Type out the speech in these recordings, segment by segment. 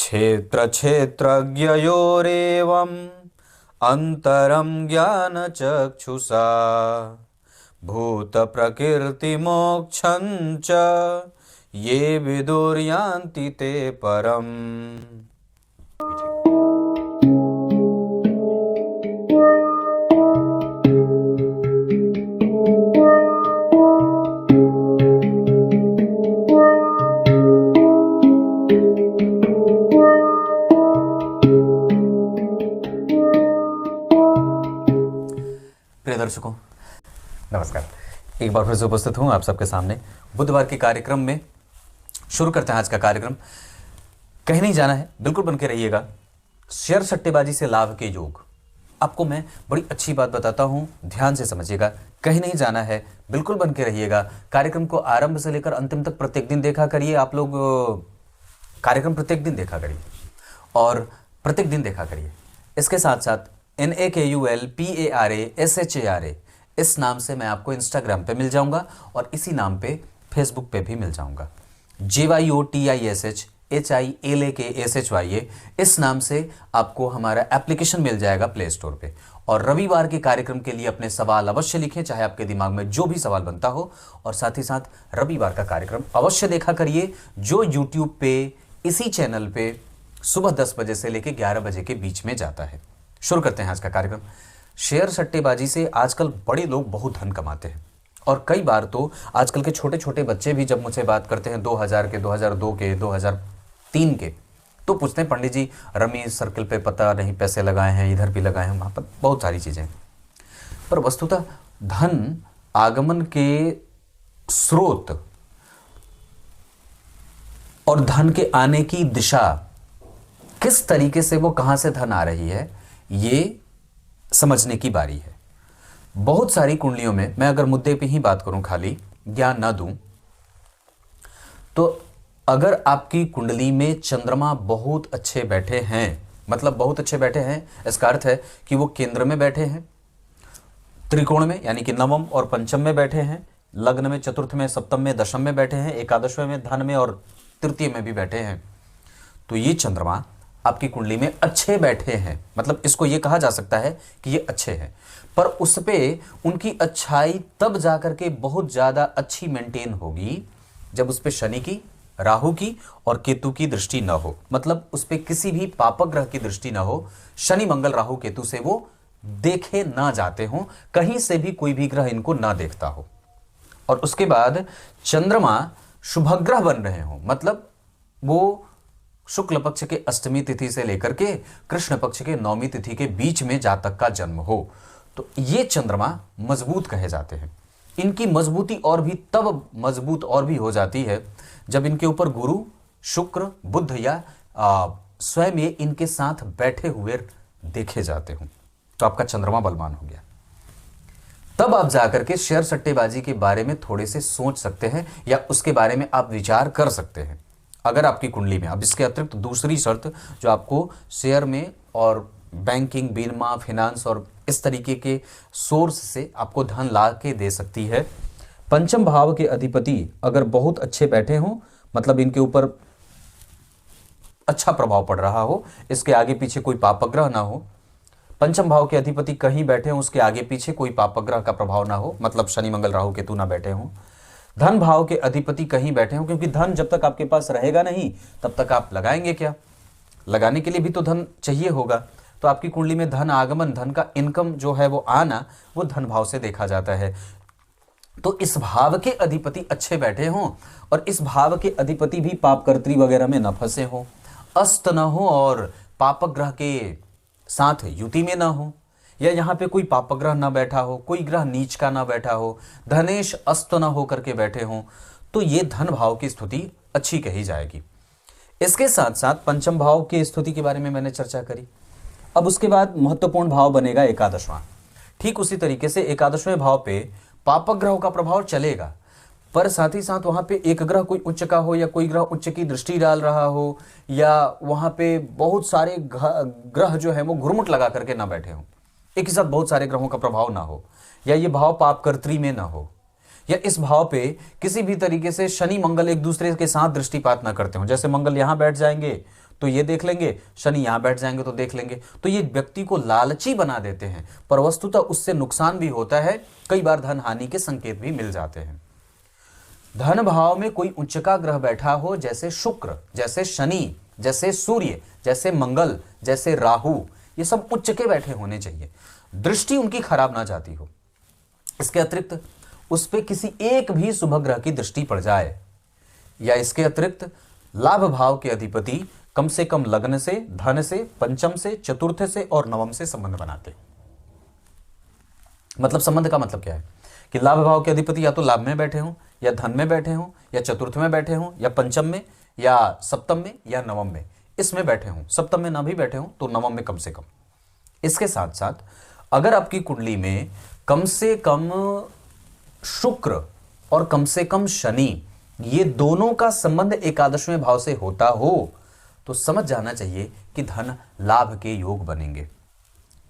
क्षेत्र क्षेत्रज्ञयोरेवम् अंतरं ज्ञानचक्षुषा भूत प्रकृति मोक्षं च ये विदुर्यान्ति ते परम। प्रिय दर्शकों नमस्कार, एक बार फिर से उपस्थित हूं आप सबके सामने बुधवार के कार्यक्रम में। शुरू करते हैं आज का कार्यक्रम। कहीं नहीं जाना है, बिल्कुल बन के रहिएगा। शेयर सट्टेबाजी से लाभ के योग, आपको मैं बड़ी अच्छी बात बताता हूं, ध्यान से समझिएगा। कहीं नहीं जाना है, बिल्कुल बन के रहिएगा। कार्यक्रम को आरंभ से लेकर अंतिम तक प्रत्येक दिन देखा करिए। आप लोग कार्यक्रम प्रत्येक दिन देखा करिए और प्रत्येक दिन देखा करिए। इसके साथ साथ NAKULPARASHARA इस नाम से मैं आपको इंस्टाग्राम पे मिल जाऊंगा और इसी नाम पे फेसबुक पे भी मिल जाऊंगा। JYOTISHHILAKSHYA इस नाम से आपको हमारा एप्लीकेशन मिल जाएगा प्ले स्टोर पे। और रविवार के कार्यक्रम के लिए अपने सवाल अवश्य लिखें, चाहे आपके दिमाग में जो भी सवाल बनता हो। और साथ ही साथ रविवार का कार्यक्रम अवश्य देखा करिए, जो यूट्यूब पे इसी चैनल पे सुबह 10 बजे से लेकर 11 बजे के बीच में जाता है। शुरू करते हैं आज का कार्यक्रम। शेयर सट्टेबाजी से आजकल बड़े लोग बहुत धन कमाते हैं और कई बार तो आजकल के छोटे छोटे बच्चे भी जब मुझसे बात करते हैं 2000 के, 2002 के, 2003 के, तो पूछते हैं पंडित जी रमी सर्किल पे पता नहीं पैसे लगाए हैं, इधर भी लगाए हैं, वहाँ पर बहुत सारी चीज़ें। पर वस्तुतः धन आगमन के स्रोत और धन के आने की दिशा, किस तरीके से वो कहाँ से धन आ रही है, ये समझने की बारी है। बहुत सारी कुंडलियों में, मैं अगर मुद्दे पे ही बात करूं, खाली ज्ञान ना दूं, तो अगर आपकी कुंडली में चंद्रमा बहुत अच्छे बैठे हैं, मतलब बहुत अच्छे बैठे हैं, इसका अर्थ है कि वो केंद्र में बैठे हैं, त्रिकोण में यानी कि नवम और पंचम में बैठे हैं, लग्न में, चतुर्थ में, सप्तम में, दशम में बैठे हैं, एकादशवें में, धन में और तृतीय में भी बैठे हैं, तो ये चंद्रमा आपकी कुंडली में अच्छे बैठे हैं। मतलब इसको ये कहा जा सकता है कि ये अच्छे हैं, पर उस पे उनकी अच्छाई तब जाकर के बहुत ज़्यादा अच्छी मेंटेन होगी जब उस पे शनि की, राहु की और केतु की दृष्टि न हो। मतलब उस पे किसी भी पापक ग्रह की दृष्टि न हो, शनि मंगल राहु केतु से वो देखे ना जाते हों, कहीं से भी कोई भी ग्रह इनको ना देखता हो। और उसके बाद चंद्रमा शुभग्रह बन रहे हों, मतलब वो शुक्ल पक्ष के अष्टमी तिथि से लेकर के कृष्ण पक्ष के नौमी तिथि के बीच में जातक का जन्म हो, तो ये चंद्रमा मजबूत कहे जाते हैं। इनकी मजबूती और भी तब मजबूत और भी हो जाती है जब इनके ऊपर गुरु, शुक्र, बुध या स्वयं ये इनके साथ बैठे हुए देखे जाते हों, तो आपका चंद्रमा बलवान हो गया। तब आप जाकर के शेयर सट्टेबाजी के बारे में थोड़े से सोच सकते हैं या उसके बारे में आप विचार कर सकते हैं, अगर आपकी कुंडली में। अब इसके अतिरिक्त दूसरी शर्त जो आपको शेयर में और बैंकिंग, बीमा, फिनांस और इस तरीके के सोर्स से आपको धन ला के दे सकती है, पंचम भाव के अधिपति अगर बहुत अच्छे बैठे हों, मतलब इनके ऊपर अच्छा प्रभाव पड़ रहा हो, इसके आगे पीछे कोई पापग्रह ना हो, पंचम भाव के अधिपति कहीं बैठे हों, उसके आगे पीछे कोई पापग्रह का प्रभाव ना हो, मतलब शनि मंगल राहु केतु ना बैठे हों, धन भाव के अधिपति कहीं बैठे हों, क्योंकि धन जब तक आपके पास रहेगा नहीं तब तक आप लगाएंगे क्या, लगाने के लिए भी तो धन चाहिए होगा। तो आपकी कुंडली में धन आगमन, धन का इनकम जो है वो आना, वो धन भाव से देखा जाता है। तो इस भाव के अधिपति अच्छे बैठे हों और इस भाव के अधिपति भी पापकर्त्री वगैरह में न फंसे हों, अस्त न हो और पापक ग्रह के साथ युति में ना हो, या यहाँ पे कोई पापग्रह ना बैठा हो, कोई ग्रह नीच का ना बैठा हो, धनेश अस्त ना हो करके बैठे हों, तो ये धन भाव की स्थिति अच्छी कही जाएगी। इसके साथ साथ पंचम भाव की स्थिति के बारे में मैंने चर्चा करी। अब उसके बाद महत्वपूर्ण भाव बनेगा एकादशवां। ठीक उसी तरीके से एकादशवें भाव पे पापक ग्रहों का प्रभाव चलेगा, पर साथ ही साथ वहां पे एक ग्रह कोई उच्च का हो या कोई ग्रह उच्च की दृष्टि डाल रहा हो, या वहां पे बहुत सारे ग्रह जो है वो घुरमुट लगा करके ना बैठे हों, एक ही साथ बहुत सारे ग्रहों का प्रभाव ना हो, या ये भाव पापकर्त्री में ना हो, या इस भाव पे किसी भी तरीके से शनि मंगल एक दूसरे के साथ दृष्टिपात ना करते हो। जैसे मंगल यहां बैठ जाएंगे तो ये देख लेंगे, शनि यहां बैठ जाएंगे तो देख लेंगे। तो ये व्यक्ति को लालची बना देते हैं, पर वस्तुतः उससे नुकसान भी होता है, कई बार धन हानि के संकेत भी मिल जाते हैं। धन भाव में कोई उच्च का ग्रह बैठा हो, जैसे शुक्र, जैसे शनि, जैसे सूर्य, जैसे मंगल, जैसे राहु, ये सब उच्च के बैठे होने चाहिए, दृष्टि उनकी खराब ना जाती हो। इसके अतिरिक्त उस पे किसी एक भी शुभ ग्रह की दृष्टि पड़ जाए, या इसके अतिरिक्त लाभ भाव के अधिपति कम से कम लग्न से, धन से, पंचम से, चतुर्थ से और नवम से संबंध बनाते। मतलब संबंध का मतलब क्या है कि लाभ भाव के अधिपति या तो लाभ में बैठे हों, या धन में बैठे हों, या चतुर्थ में बैठे हों, या पंचम में, या सप्तम में, या नवम में, इसमें बैठे हों। सप्तम में ना भी बैठे हों तो नवम में कम से कम। इसके साथ साथ अगर आपकी कुंडली में कम से कम शुक्र और कम से कम शनि, ये दोनों का संबंध एकादशवें भाव से होता हो, तो समझ जाना चाहिए कि धन लाभ के योग बनेंगे,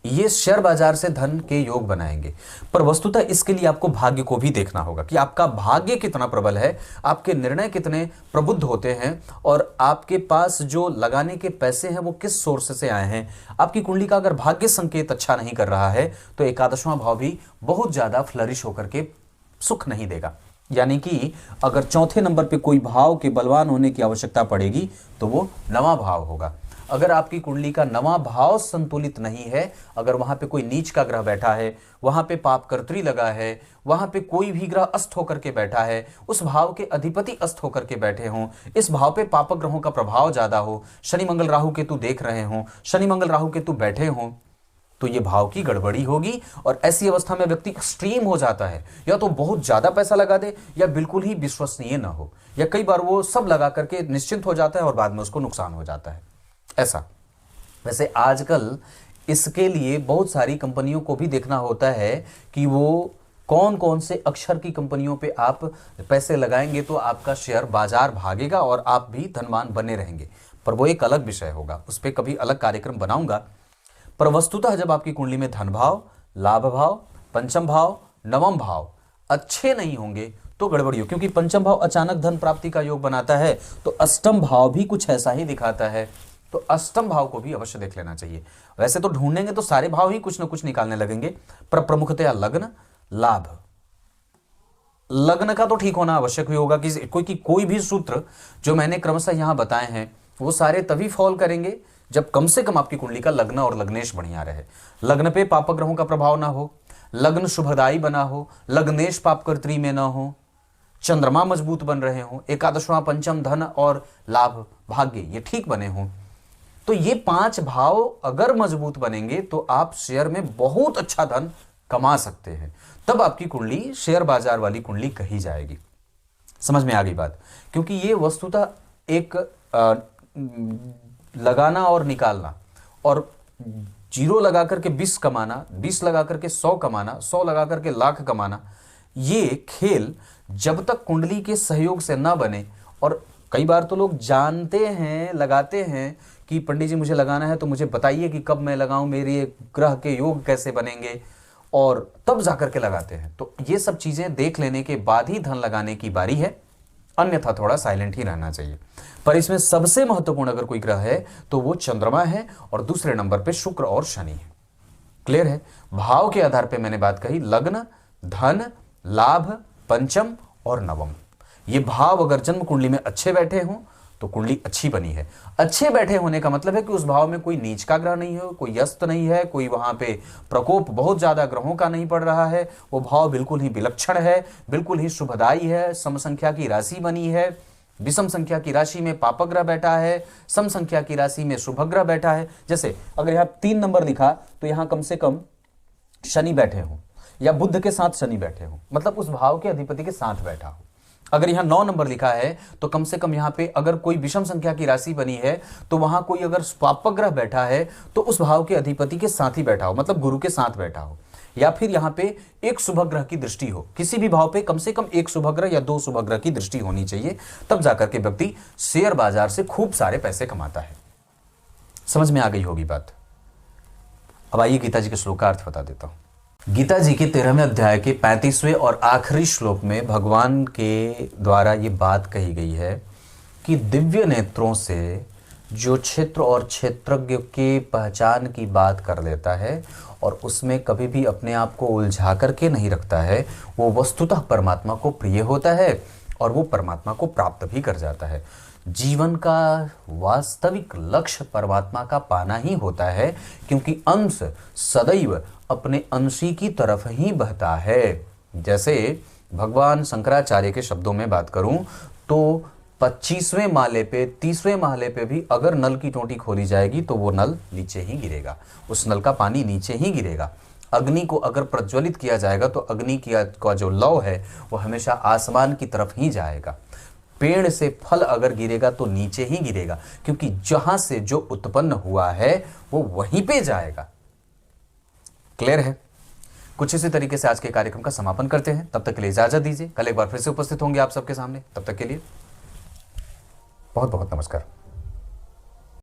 ये शेयर बाजार से धन के योग बनाएंगे। पर वस्तुतः इसके लिए आपको भाग्य को भी देखना होगा कि आपका भाग्य कितना प्रबल है, आपके निर्णय कितने प्रबुद्ध होते हैं, और आपके पास जो लगाने के पैसे हैं वो किस सोर्स से आए हैं। आपकी कुंडली का अगर भाग्य संकेत अच्छा नहीं कर रहा है तो एकादशवां भाव भी बहुत ज्यादा फ्लरिश होकर के सुख नहीं देगा। यानी कि अगर चौथे नंबर पे कोई भाव के बलवान होने की आवश्यकता पड़ेगी तो वो नवां भाव होगा। अगर आपकी कुंडली का नवां भाव संतुलित नहीं है, अगर वहां पे कोई नीच का ग्रह बैठा है, वहां पे पापकर्त्री लगा है, वहां पे कोई भी ग्रह अस्त होकर के बैठा है, उस भाव के अधिपति अस्त होकर के बैठे हों, इस भाव पे पाप ग्रहों का प्रभाव ज्यादा हो, शनि मंगल राहु केतु देख रहे हों, शनि मंगल राहु केतु बैठे हों, तो ये भाव की गड़बड़ी होगी। और ऐसी अवस्था में व्यक्ति एक्सट्रीम हो जाता है, या तो बहुत ज्यादा पैसा लगा दे या बिल्कुल ही विश्वसनीय ना हो, या कई बार वो सब लगा करके निश्चिंत हो जाता है और बाद में उसको नुकसान हो जाता है। ऐसा वैसे आजकल इसके लिए बहुत सारी कंपनियों को भी देखना होता है कि वो कौन कौन से अक्षर की कंपनियों पे आप पैसे लगाएंगे तो आपका शेयर बाजार भागेगा और आप भी धनवान बने रहेंगे। पर वो एक अलग विषय होगा, उस पर कभी अलग कार्यक्रम बनाऊंगा। पर वस्तुतः जब आपकी कुंडली में धन भाव, लाभ भाव, पंचम भाव, नवम भाव अच्छे नहीं होंगे तो गड़बड़ी हो, क्योंकि पंचम भाव अचानक धन प्राप्ति का योग बनाता है, तो अष्टम भाव भी कुछ ऐसा ही दिखाता है। तो अष्टम भाव को भी अवश्य देख लेना चाहिए। वैसे तो ढूंढेंगे तो सारे भाव ही कुछ ना कुछ निकालने लगेंगे, पर प्रमुखतया लग्न, लाभ, लग्न का तो ठीक होना आवश्यक भी होगा कि कोई भी सूत्र जो मैंने क्रमशः यहां बताए हैं वो सारे तभी फॉल करेंगे जब कम से कम आपकी कुंडली का लग्न और लग्नेश बढ़िया रहे, लग्न पे पाप ग्रहों का प्रभाव ना हो, लग्न शुभदायी बना हो, लग्नेश पापकर्त्री में ना हो, चंद्रमा मजबूत बन रहे हो, एकादशवां पंचम धन और लाभ भाग्य ये ठीक बने हों, तो ये 5 भाव अगर मजबूत बनेंगे तो आप शेयर में बहुत अच्छा धन कमा सकते हैं। तब आपकी कुंडली शेयर बाजार वाली कुंडली कही जाएगी। समझ में आ गई बात? क्योंकि ये वस्तुतः एक लगाना और निकालना, और 0 लगा करके 20 कमाना, 20 लगा करके 100 कमाना, 100 लगा करके लाख कमाना, ये खेल जब तक कुंडली के सहयोग से ना बने, और कई बार तो लोग जानते हैं, लगाते हैं कि पंडित जी मुझे लगाना है तो मुझे बताइए कि कब मैं लगाऊं, मेरे ग्रह के योग कैसे बनेंगे, और तब जाकर के लगाते हैं। तो ये सब चीजें देख लेने के बाद ही धन लगाने की बारी है, अन्यथा थोड़ा साइलेंट ही रहना चाहिए। पर इसमें सबसे महत्वपूर्ण अगर कोई ग्रह है तो वो चंद्रमा है, और दूसरे नंबर पे शुक्र और शनि है। क्लियर है? भाव के आधार पे मैंने बात कही, लग्न, धन, लाभ, पंचम और नवम, ये भाव अगर जन्म कुंडली में अच्छे बैठे हों तो कुंडली अच्छी बनी है। अच्छे बैठे होने का मतलब है कि उस भाव में कोई नीच का ग्रह नहीं हो, कोई अस्त नहीं है, कोई वहां पे प्रकोप बहुत ज्यादा ग्रहों का नहीं पड़ रहा है, वो भाव बिल्कुल ही विलक्षण है, बिल्कुल ही शुभदायी है, सम संख्या की राशि बनी है, विषम संख्या की राशि में पापग्रह बैठा है, सम संख्या की राशि में शुभग्रह बैठा है। जैसे अगर यहाँ 3 नंबर लिखा तो यहाँ कम से कम शनि बैठे हो, या बुध के साथ शनि बैठे हो, मतलब उस भाव के अधिपति के साथ बैठा हो। अगर यहाँ 9 नंबर लिखा है तो कम से कम यहाँ पे अगर कोई विषम संख्या की राशि बनी है तो वहां कोई अगर पापग्रह बैठा है तो उस भाव के अधिपति के साथ ही बैठा हो, मतलब गुरु के साथ बैठा हो, या फिर यहाँ पे एक शुभग्रह की दृष्टि हो। किसी भी भाव पे कम से कम एक शुभग्रह या 2 शुभग्रह की दृष्टि होनी चाहिए, तब जाकर के व्यक्ति शेयर बाजार से खूब सारे पैसे कमाता है। समझ में आ गई होगी बात? अब आइए गीता जी के श्लोक का अर्थ बता देता हूं। गीता जी के 13वें अध्याय के 35वें और आखिरी श्लोक में भगवान के द्वारा ये बात कही गई है कि दिव्य नेत्रों से जो क्षेत्र और क्षेत्रज्ञ के पहचान की बात कर लेता है और उसमें कभी भी अपने आप को उलझा करके नहीं रखता है, वो वस्तुतः परमात्मा को प्रिय होता है और वो परमात्मा को प्राप्त भी कर जाता है। जीवन का वास्तविक लक्ष्य परमात्मा का पाना ही होता है, क्योंकि अंश सदैव अपने अंशी की तरफ ही बहता है। जैसे भगवान शंकराचार्य के शब्दों में बात करूं तो 25वें माले पे 30वें माले पे भी अगर नल की टोंटी खोली जाएगी तो वो नल नीचे ही गिरेगा, उस नल का पानी नीचे ही गिरेगा। अग्नि को अगर प्रज्वलित किया जाएगा तो अग्नि का जो लौ है वो हमेशा आसमान की तरफ ही जाएगा। पेड़ से फल अगर गिरेगा तो नीचे ही गिरेगा, क्योंकि जहां से जो उत्पन्न हुआ है वो वहीं पे जाएगा। क्लियर है? कुछ इसी तरीके से आज के कार्यक्रम का समापन करते हैं। तब तक के लिए इजाजत दीजिए। कल एक बार फिर से उपस्थित होंगे आप सबके सामने। तब तक के लिए बहुत बहुत नमस्कार।